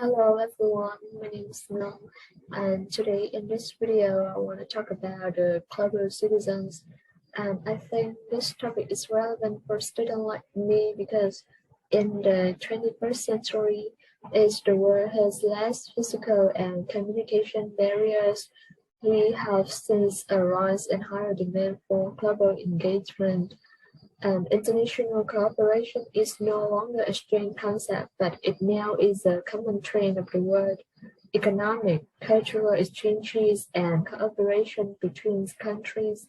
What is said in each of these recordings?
Hello everyone, my name is Mong, and today in this video I want to talk about global citizens. And I think this topic is relevant for students like me because in the 21st century, as the world has less physical and communication barriers, we have since a rise in higher demand for global engagement. International cooperation is no longer a strange concept, but it now is a common trend of the world. Economic, cultural exchanges, and cooperation between countries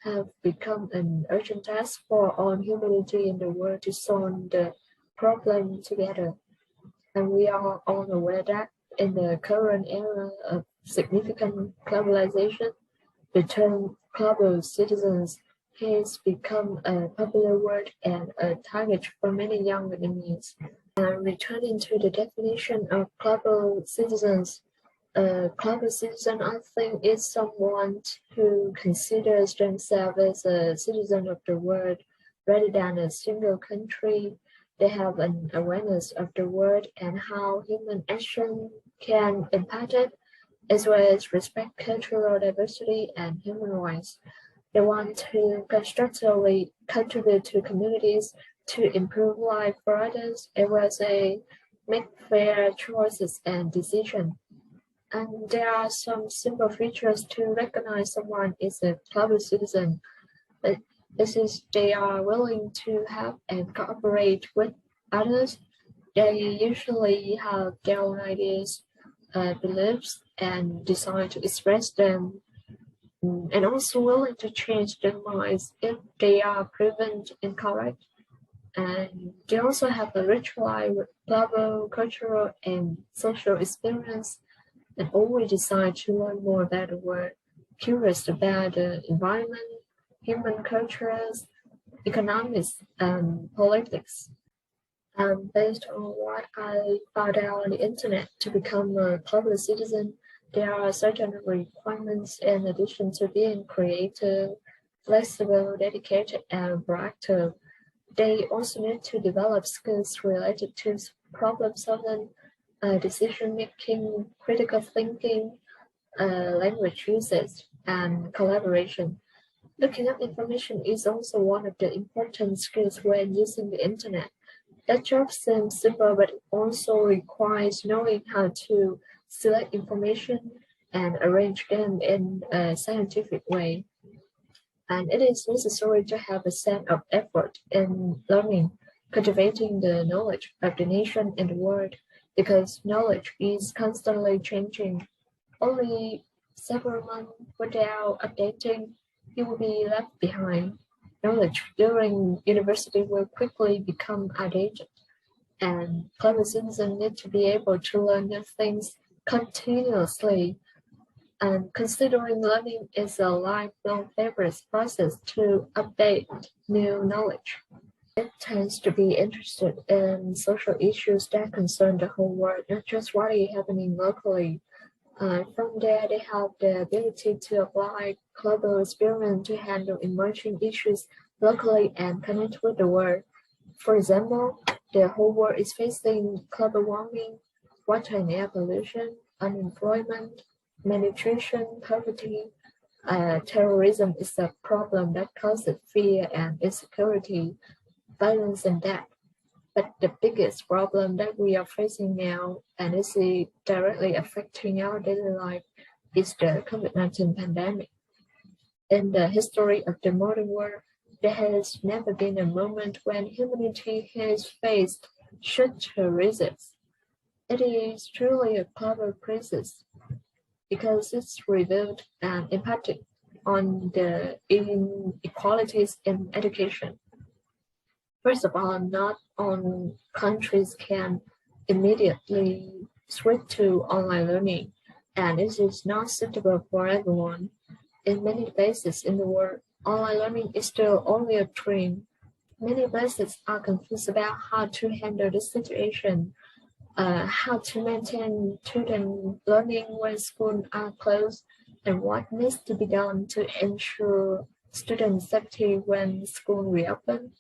have become an urgent task for all humanity in the world to solve the problem together. And we are all aware that in the current era of significant globalization, the term global citizens has become a popular word and a target for many young Vietnamese. Returning to the definition of global citizens, a global citizen, I think, is someone who considers themselves as a citizen of the world rather than a single country. They have an awareness of the world and how human action can impact it, as well as respect cultural diversity and human rights. They want to constructively contribute to communities to improve life for others, as well as make fair choices and decisions. And there are some simple features to recognize someone is a global citizen. This is they are willing to help and cooperate with others. They usually have their own ideas, beliefs, and desire to express them, and also willing to change their minds if they are proven incorrect. And they also have a rich life with global, cultural, and social experience, and always desire to learn more about the world, curious about the environment, human cultures, economics, and politics. Based on what I found out on the internet, to become a global citizen, there are certain requirements in addition to being creative, flexible, dedicated, and proactive. They also need to develop skills related to problem solving, decision making, critical thinking, language usage, and collaboration. Looking up information is also one of the important skills when using the internet. That job seems simple, but it also requires knowing how to select information and arrange them in a scientific way. And it is necessary to have a set of effort in learning, cultivating the knowledge of the nation and the world, because knowledge is constantly changing. Only several months without updating, you will be left behind. Knowledge during university will quickly become outdated, and global citizens need to be able to learn new things continuously. And considering learning is a lifelong favorite process to update new knowledge, it tends to be interested in social issues that concern the whole world, not just what is happening locally. From there, they have the ability to apply global experience to handle emerging issues locally and connect with the world. For example, the whole world is facing global warming, water and air pollution, unemployment, malnutrition, poverty. Terrorism is a problem that causes fear and insecurity, violence and death. But the biggest problem that we are facing now, and is directly affecting our daily life, is the COVID-19 pandemic. In the history of the modern world, there has never been a moment when humanity has faced such a crisis. It is truly a global crisis because it's revealed and impacted on the inequalities in education. First of all, not all countries can immediately switch to online learning, and this is not suitable for everyone. In many places in the world, online learning is still only a dream. Many places are confused about how to handle this situation, how to maintain student learning when schools are closed, and what needs to be done to ensure student safety when school reopen.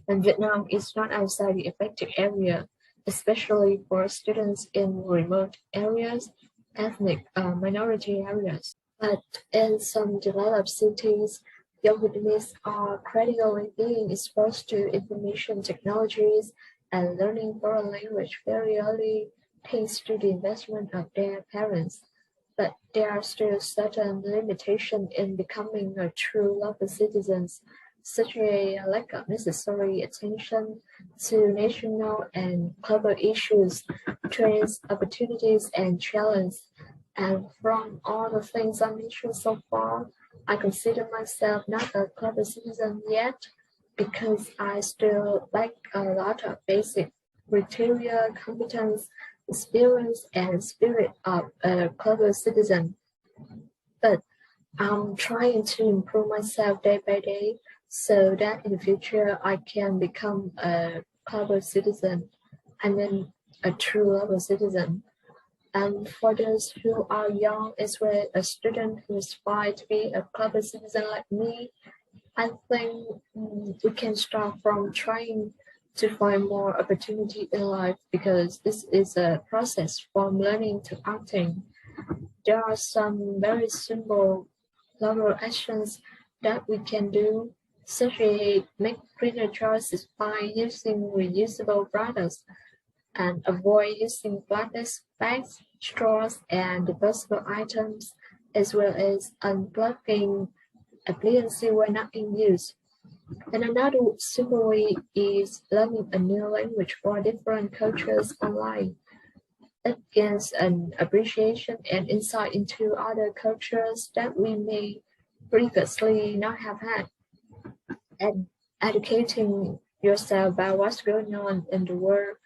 And Vietnam is not outside the affected area. especially for students in remote areas, ethnic minority areas. But in some developed cities, young Vietnamese are critically being exposed to information technologies and learning foreign language very early thanks to the investment of their parents. But there are still certain limitations in becoming a true local citizen, such as a lack of necessary attention to national and global issues, trends, opportunities, and challenges. And from all the things I mentioned so far, I consider myself not a global citizen yet because I still lack a lot of basic criteria, competence, experience, and spirit of a global citizen. But I'm trying to improve myself day by day so that in the future I can become a global citizen. I mean, a true global citizen. And for those who are young as well as students who aspire to be a global citizen like me, I think we can start from trying to find more opportunity in life because this is a process from learning to acting. There are some very simple global actions that we can do, such as make greener choices by using reusable products and avoid using plastic bags, straws, and disposable items, as well as unplugging appliances when not in use. And another simple way is learning a new language for different cultures online. It gains an appreciation and insight into other cultures that we may previously not have had. And educating yourself about what's going on in the world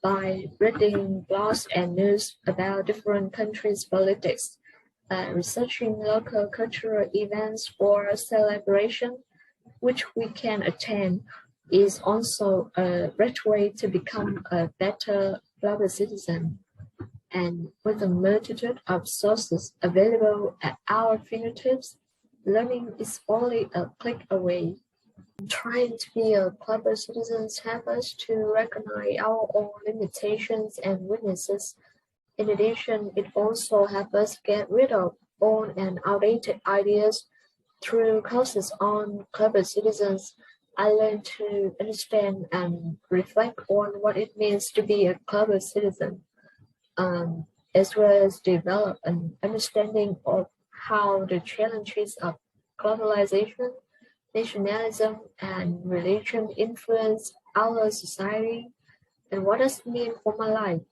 by reading blogs and news about different countries' politics, researching local cultural events or celebration, which we can attend, is also a great way to become a better global citizen. And with a multitude of sources available at our fingertips, learning is only a click away. Trying to be a global citizen helps us to recognize our own limitations and weaknesses. In addition, it also helps us get rid of old and outdated ideas. Through courses on global citizens, I learned to understand and reflect on what it means to be a global citizen, as well as develop an understanding of how the challenges of globalization, nationalism, and religion influence our society and what does it mean for my life,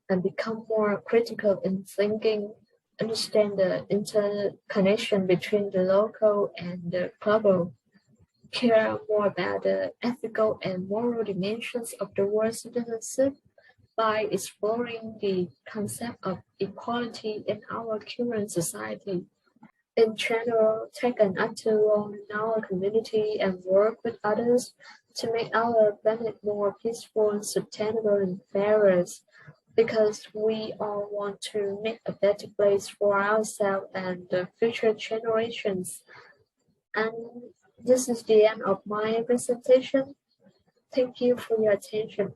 and become more critical in thinking, understand the interconnection between the local and the global, care more about the ethical and moral dimensions of the world citizenship by exploring the concept of equality in our current society. In general, take an active role in our community and work with others to make our planet more peaceful, sustainable, and fairer, because we all want to make a better place for ourselves and the future generations. And this is the end of my presentation. Thank you for your attention.